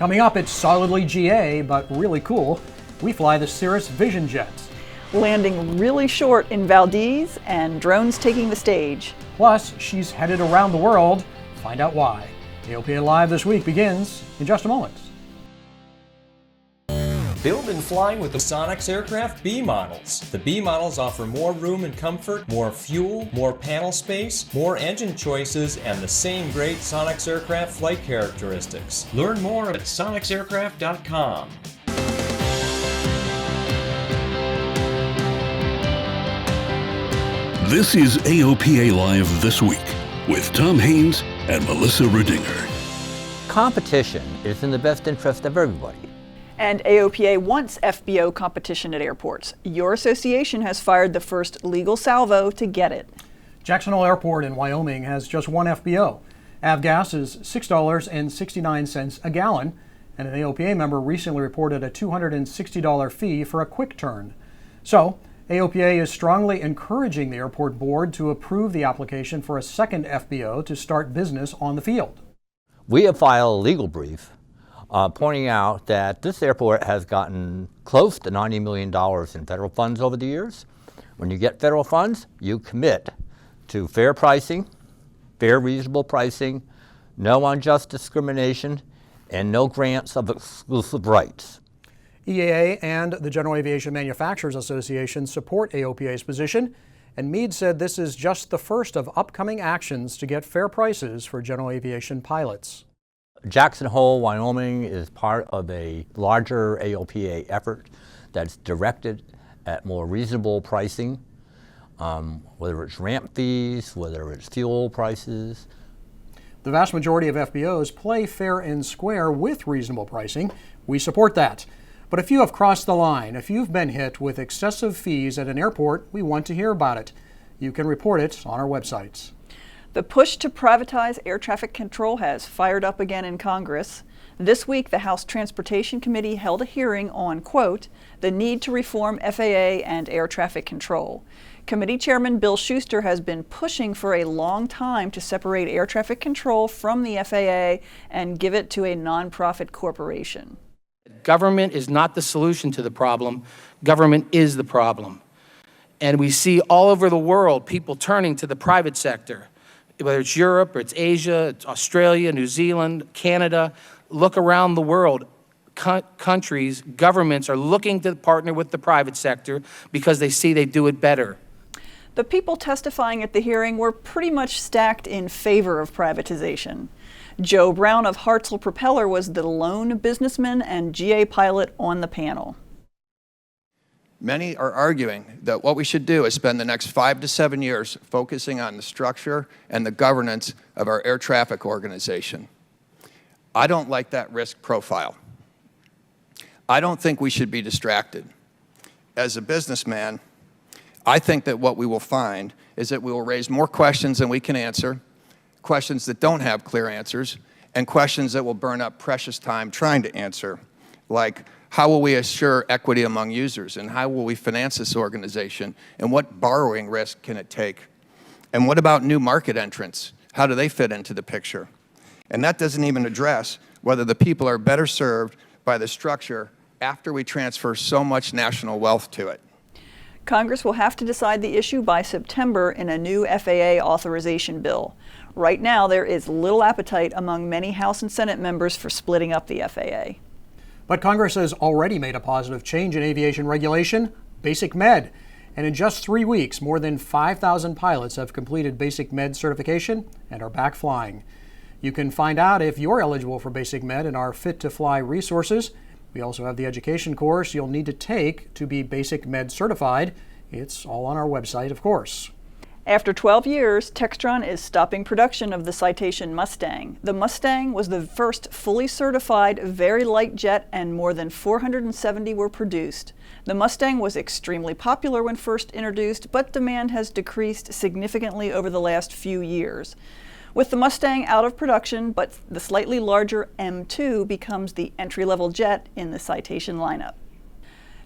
Coming up, it's solidly GA, but really cool. We fly the Cirrus Vision Jet. Landing really short in Valdez and drones taking the stage. Plus, she's headed around the world. Find out why. AOPA Live this week begins in just a moment. Build and fly with the Sonex Aircraft B models. The B models offer more room and comfort, more fuel, more panel space, more engine choices, and the same great Sonex Aircraft flight characteristics. Learn more at sonexaircraft.com. This is AOPA Live This Week with Tom Haynes and Melissa Rudinger. Competition is in the best interest of everybody. And AOPA wants FBO competition at airports. Your association has fired the first legal salvo to get it. Jackson Hole Airport in Wyoming has just one FBO. Avgas is $6.69 a gallon, and an AOPA member recently reported a $260 fee for a quick turn. So, AOPA is strongly encouraging the airport board to approve the application for a second FBO to start business on the field. We have filed a legal brief pointing out that this airport has gotten close to $90 million in federal funds over the years. When you get federal funds, you commit to fair pricing, fair reasonable pricing, no unjust discrimination, and no grants of exclusive rights. EAA and the General Aviation Manufacturers Association support AOPA's position, and Meade said this is just the first of upcoming actions to get fair prices for general aviation pilots. Jackson Hole, Wyoming is part of a larger AOPA effort that's directed at more reasonable pricing, whether it's ramp fees, whether it's fuel prices. The vast majority of FBOs play fair and square with reasonable pricing. We support that. But if you have crossed the line, if you've been hit with excessive fees at an airport, we want to hear about it. You can report it on our websites. The push to privatize air traffic control has fired up again in Congress. This week, the House Transportation Committee held a hearing on, quote, the need to reform FAA and air traffic control. Committee Chairman Bill Schuster has been pushing for a long time to separate air traffic control from the FAA and give it to a nonprofit corporation. Government is not the solution to the problem. Government is the problem. And we see all over the world people turning to the private sector. Whether it's Europe or it's Asia, it's Australia, New Zealand, Canada, look around the world, countries, governments are looking to partner with the private sector because they see they do it better. The people testifying at the hearing were pretty much stacked in favor of privatization. Joe Brown of Hartzell Propeller was the lone businessman and GA pilot on the panel. Many are arguing that what we should do is spend the next 5 to 7 years focusing on the structure and the governance of our air traffic organization. I don't like that risk profile. I don't think we should be distracted. As a businessman, I think that what we will find is that we will raise more questions than we can answer, questions that don't have clear answers, and questions that will burn up precious time trying to answer, like, how will we assure equity among users? And how will we finance this organization? And what borrowing risk can it take? And what about new market entrants? How do they fit into the picture? And that doesn't even address whether the people are better served by the structure after we transfer so much national wealth to it. Congress will have to decide the issue by September in a new FAA authorization bill. Right now, there is little appetite among many House and Senate members for splitting up the FAA. But Congress has already made a positive change in aviation regulation, Basic Med. And in just 3 weeks, more than 5,000 pilots have completed Basic Med certification and are back flying. You can find out if you're eligible for Basic Med in our Fit to Fly resources. We also have the education course you'll need to take to be Basic Med certified. It's all on our website, of course. After 12 years, Textron is stopping production of the Citation Mustang. The Mustang was the first fully certified, very light jet, and more than 470 were produced. The Mustang was extremely popular when first introduced, but demand has decreased significantly over the last few years. With the Mustang out of production, but the slightly larger M2 becomes the entry-level jet in the Citation lineup.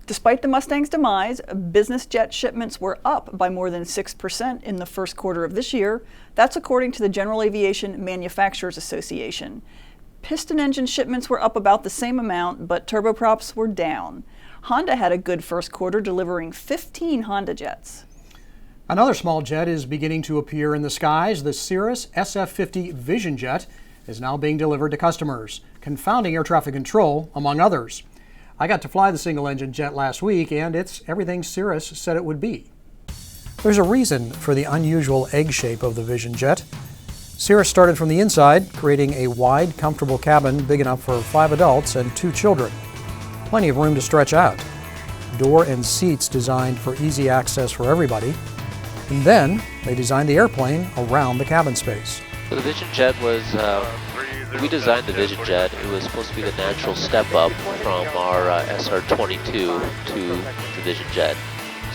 Despite the Mustang's demise, business jet shipments were up by more than 6% in the first quarter of this year. That's according to the General Aviation Manufacturers Association. Piston engine shipments were up about the same amount, but turboprops were down. Honda had a good first quarter, delivering 15 Honda jets. Another small jet is beginning to appear in the skies. The Cirrus SF50 Vision Jet is now being delivered to customers, confounding air traffic control, among others. I got to fly the single-engine jet last week, and it's everything Cirrus said it would be. There's a reason for the unusual egg shape of the Vision Jet. Cirrus started from the inside, creating a wide, comfortable cabin big enough for 5 adults and 2 children. Plenty of room to stretch out. Door and seats designed for easy access for everybody. And then they designed the airplane around the cabin space. The Vision Jet was, we designed the Vision Jet. It was supposed to be the natural step up from our SR-22 to the Vision Jet.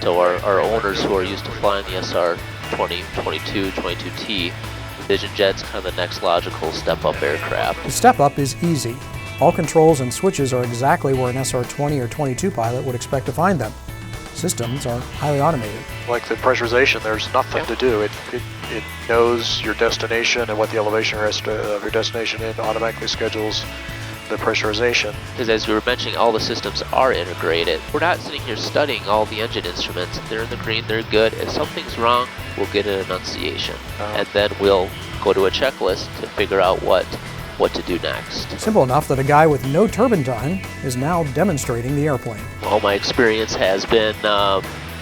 So our owners who are used to flying the SR-20, 22, 22T, the Vision Jet's kind of the next logical step up aircraft. The step up is easy. All controls and switches are exactly where an SR-20 or 22 pilot would expect to find them. Systems are highly automated. Like the pressurization, there's nothing to do. It knows your destination and what the elevation of your destination is, automatically schedules the pressurization. Because as we were mentioning, all the systems are integrated. We're not sitting here studying all the engine instruments. They're in the green, they're good. If something's wrong, we'll get an annunciation. And then we'll go to a checklist to figure out what to do next. Simple enough that a guy with no turbine time is now demonstrating the airplane. All my experience has been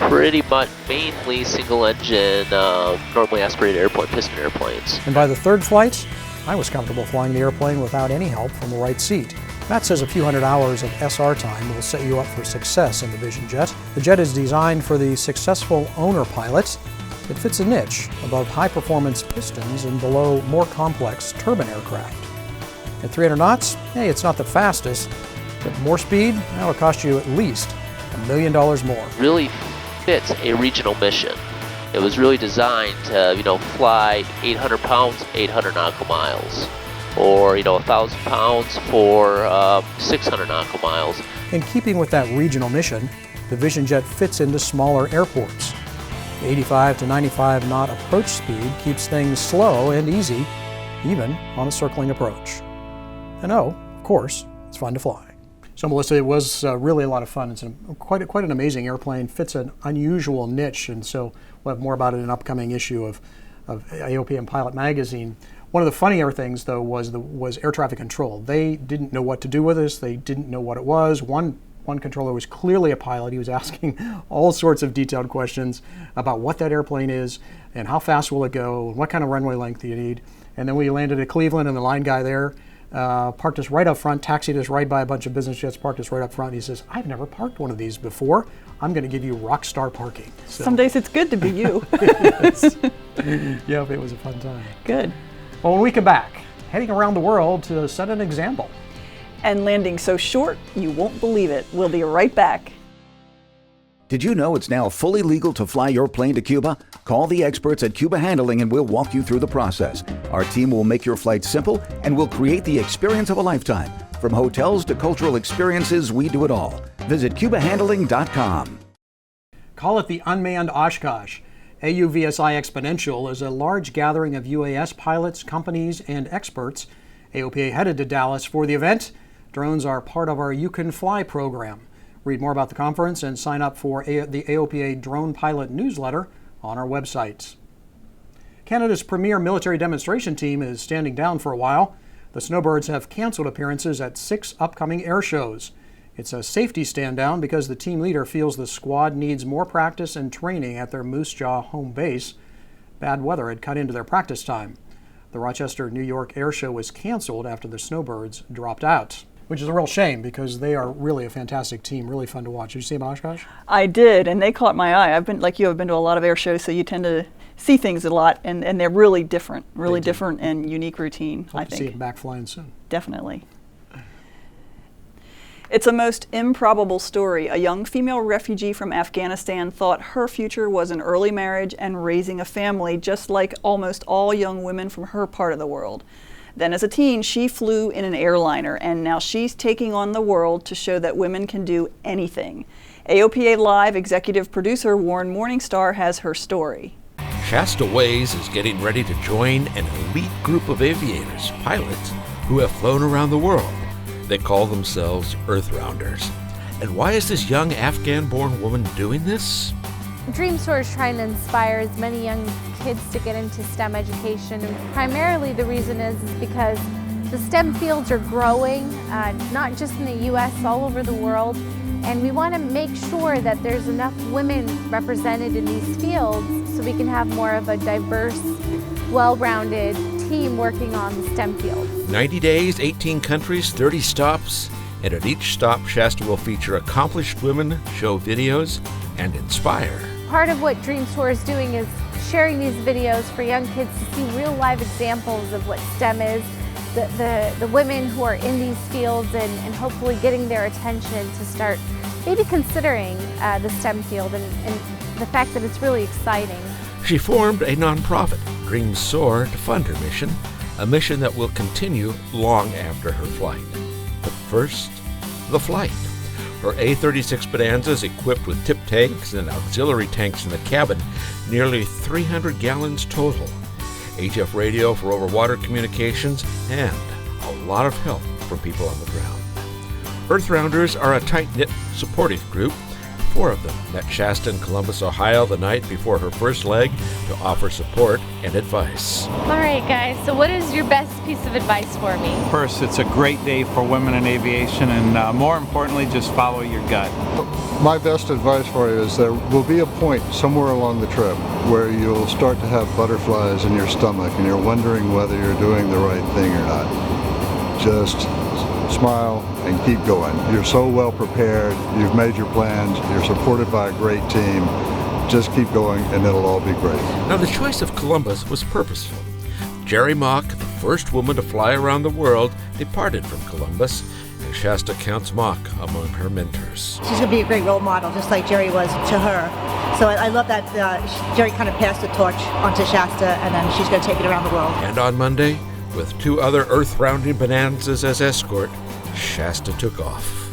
pretty much mainly single engine, normally aspirated airplane, piston airplanes. And by the third flight, I was comfortable flying the airplane without any help from the right seat. Matt says a few hundred hours of SR time will set you up for success in the Vision Jet. The jet is designed for the successful owner pilot. It fits a niche above high-performance pistons and below more complex turbine aircraft. At 300 knots, hey, it's not the fastest, but more speed, that will cost you at least $1 million more. Really fits a regional mission. It was really designed to, fly 800 pounds, 800 nautical miles, or 1,000 pounds for 600 nautical miles. In keeping with that regional mission, the Vision Jet fits into smaller airports. The 85 to 95 knot approach speed keeps things slow and easy, even on a circling approach. And of course, it's fun to fly. So Melissa, it was really a lot of fun. It's quite an amazing airplane, fits an unusual niche, and so we'll have more about it in an upcoming issue of AOPA and Pilot Magazine. One of the funnier things, though, was air traffic control. They didn't know what to do with this. They didn't know what it was. One controller was clearly a pilot. He was asking all sorts of detailed questions about what that airplane is and how fast will it go and what kind of runway length do you need. And then we landed at Cleveland, and the line guy there parked us right up front, taxied us right by a bunch of business jets, parked us right up front. He says, "I've never parked one of these before. I'm going to give you rock star parking." So, some days it's good to be you. Yeah, it was a fun time. Good. Well, when we come back, heading around the world to set an example. And landing so short, you won't believe it. We'll be right back. Did you know it's now fully legal to fly your plane to Cuba? Call the experts at Cuba Handling and we'll walk you through the process. Our team will make your flight simple and will create the experience of a lifetime. From hotels to cultural experiences, we do it all. Visit CubaHandling.com. Call it the unmanned Oshkosh. AUVSI Exponential is a large gathering of UAS pilots, companies, and experts. AOPA headed to Dallas for the event. Drones are part of our You Can Fly program. Read more about the conference and sign up for the AOPA Drone Pilot newsletter on our websites. Canada's premier military demonstration team is standing down for a while. The Snowbirds have canceled appearances at 6 upcoming air shows. It's a safety stand down because the team leader feels the squad needs more practice and training at their Moose Jaw home base. Bad weather had cut into their practice time. The Rochester, New York air show was canceled after the Snowbirds dropped out, which is a real shame because they are really a fantastic team, really fun to watch. Did you see them, Oshkosh? I did, and they caught my eye. I've been, like you, I've been to a lot of air shows, so you tend to see things a lot, and they're really different and unique routine, Hope I to think. see it back flying soon. Definitely. It's a most improbable story. A young female refugee from Afghanistan thought her future was an early marriage and raising a family, just like almost all young women from her part of the world. Then as a teen, she flew in an airliner, and now she's taking on the world to show that women can do anything. AOPA Live executive producer Warren Morningstar has her story. Shasta Ways is getting ready to join an elite group of aviators, pilots, who have flown around the world. They call themselves Earth-rounders. And why is this young Afghan-born woman doing this? DreamSoar is trying to inspire as many young kids to get into STEM education. And primarily the reason is because the STEM fields are growing, not just in the U.S., all over the world. And we want to make sure that there's enough women represented in these fields so we can have more of a diverse, well-rounded team working on the STEM fields. 90 days, 18 countries, 30 stops, and at each stop, Shasta will feature accomplished women, show videos, and inspire. Part of what DreamSoar is doing is sharing these videos for young kids to see real live examples of what STEM is, the women who are in these fields, and hopefully getting their attention to start maybe considering the STEM field and the fact that it's really exciting. She formed a nonprofit, DreamSoar, to fund her mission, a mission that will continue long after her flight. But first, the flight. Her A-36 Bonanza is equipped with tip tanks and auxiliary tanks in the cabin, nearly 300 gallons total, HF radio for over-water communications, and a lot of help from people on the ground. Earth-rounders are a tight-knit, supportive group. 4 of them met Shasta in Columbus, Ohio the night before her first leg to offer support and advice. All right, guys, so what is your best piece of advice for me? First, it's a great day for women in aviation, and more importantly, just follow your gut. My best advice for you is there will be a point somewhere along the trip where you'll start to have butterflies in your stomach and you're wondering whether you're doing the right thing or not. Just smile and keep going. You're so well prepared, you've made your plans, you're supported by a great team. Just keep going and it'll all be great. Now, the choice of Columbus was purposeful. Jerry Mock, the first woman to fly around the world, departed from Columbus, and Shasta counts Mock among her mentors. She's going to be a great role model, just like Jerry was to her. So I love that Jerry kind of passed the torch onto Shasta, and then she's going to take it around the world. And on Monday, with 2 other Earth-rounding Bonanzas as escort, Shasta took off.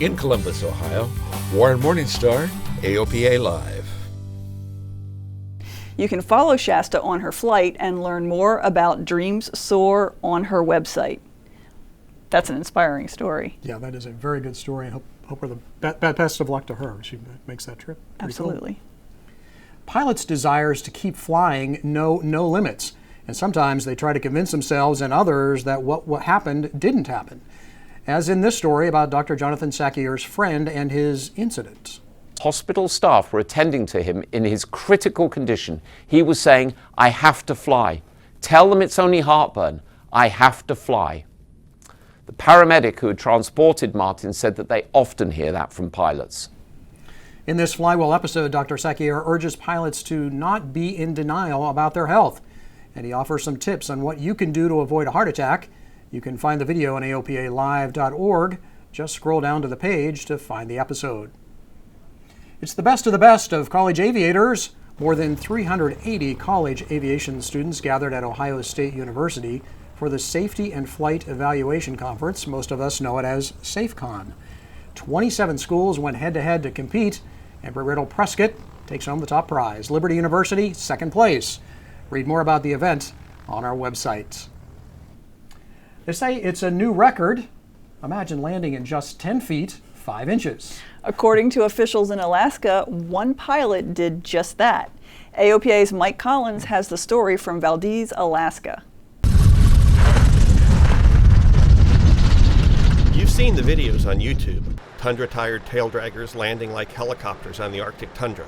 In Columbus, Ohio, Warren Morningstar, AOPA Live. You can follow Shasta on her flight and learn more about DreamSoar on her website. That's an inspiring story. Yeah, that is a very good story. I hope her the best of luck to her. She makes that trip. Pretty Absolutely. Cool. Pilots' desires to keep flying know no limits, and sometimes they try to convince themselves and others that what happened didn't happen, as in this story about Dr. Jonathan Sakier's friend and his incident. Hospital staff were attending to him in his critical condition. He was saying, "I have to fly. Tell them it's only heartburn. I have to fly." The paramedic who had transported Martin said that they often hear that from pilots. In this Flywheel episode, Dr. Sakier urges pilots to not be in denial about their health, and he offers some tips on what you can do to avoid a heart attack. You can find the video on AOPAlive.org. Just scroll down to the page to find the episode. It's the best of college aviators. More than 380 college aviation students gathered at Ohio State University for the Safety and Flight Evaluation Conference. Most of us know it as SafeCon. 27 schools went head-to-head to compete. Embry-Riddle Prescott takes home the top prize. Liberty University, second place. Read more about the event on our website. They say it's a new record. Imagine landing in just 10 feet, 5 inches. According to officials in Alaska, 1 pilot did just that. AOPA's Mike Collins has the story from Valdez, Alaska. You've seen the videos on YouTube. Tundra-tired tail draggers landing like helicopters on the Arctic tundra.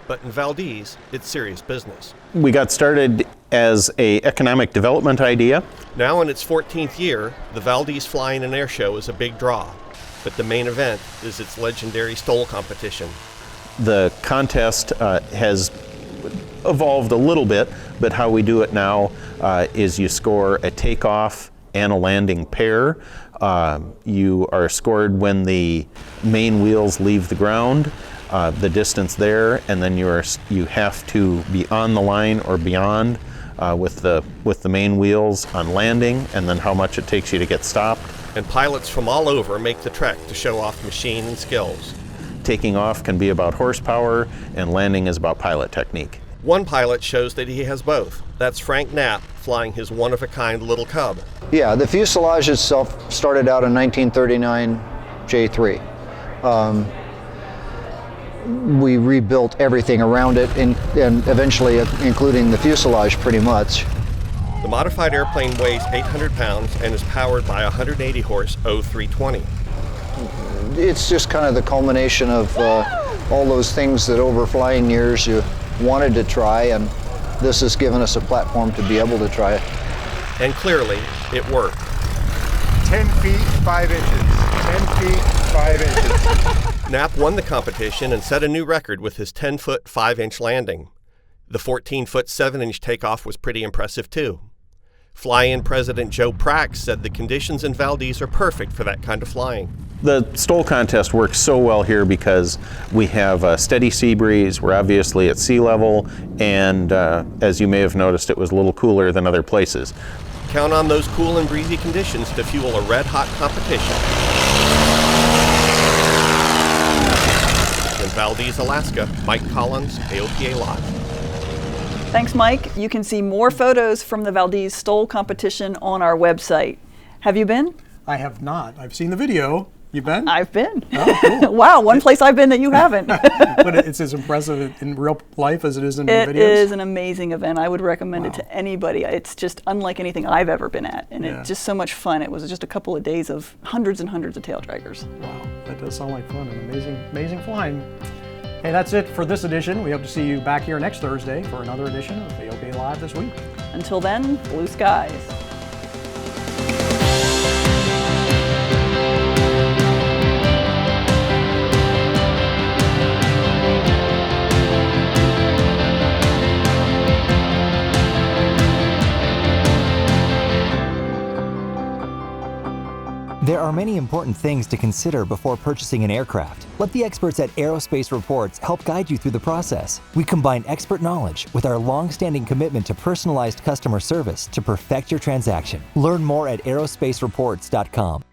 But in Valdez, it's serious business. We got started as an economic development idea. Now in its 14th year, the Valdez Flying and Air Show is a big draw. But the main event is its legendary STOL competition. The contest has evolved a little bit, but how we do it now is you score a takeoff and a landing pair. You are scored when the main wheels leave the ground, the distance there, and then you have to be on the line or beyond with the main wheels on landing, and then how much it takes you to get stopped. And pilots from all over make the trek to show off machine and skills. Taking off can be about horsepower, and landing is about pilot technique. One pilot shows that he has both. That's Frank Knapp flying his one-of-a-kind little Cub. Yeah, the fuselage itself started out in 1939 J3. We rebuilt everything around it and eventually including the fuselage pretty much. The modified airplane weighs 800 pounds and is powered by a 180 horse O320. It's just kind of the culmination of all those things that over flying years you wanted to try, and this has given us a platform to be able to try it. And clearly, it worked. 10 feet, 5 inches. 10 feet, 5 inches. Knapp won the competition and set a new record with his 10-foot, 5-inch landing. The 14-foot, 7-inch takeoff was pretty impressive, too. Fly-in President Joe Prax said the conditions in Valdez are perfect for that kind of flying. The STOL contest works so well here because we have a steady sea breeze, we're obviously at sea level, and as you may have noticed, it was a little cooler than other places. Count on those cool and breezy conditions to fuel a red-hot competition. In Valdez, Alaska, Mike Collins, AOPA Live. Thanks, Mike. You can see more photos from the Valdez STOL competition on our website. Have you been? I have not. I've seen the video. You've been? I've been. Oh, cool. Wow, one place I've been that you haven't. But it's as impressive in real life as it is in the videos? It is an amazing event. I would recommend it to anybody. It's just unlike anything I've ever been at, and it's just so much fun. It was just a couple of days of hundreds and hundreds of tail draggers. Wow, that does sound like fun and amazing flying. Hey, that's it for this edition. We hope to see you back here next Thursday for another edition of AOPA Live This Week. Until then, blue skies. There are many important things to consider before purchasing an aircraft. Let the experts at Aerospace Reports help guide you through the process. We combine expert knowledge with our long-standing commitment to personalized customer service to perfect your transaction. Learn more at aerospacereports.com.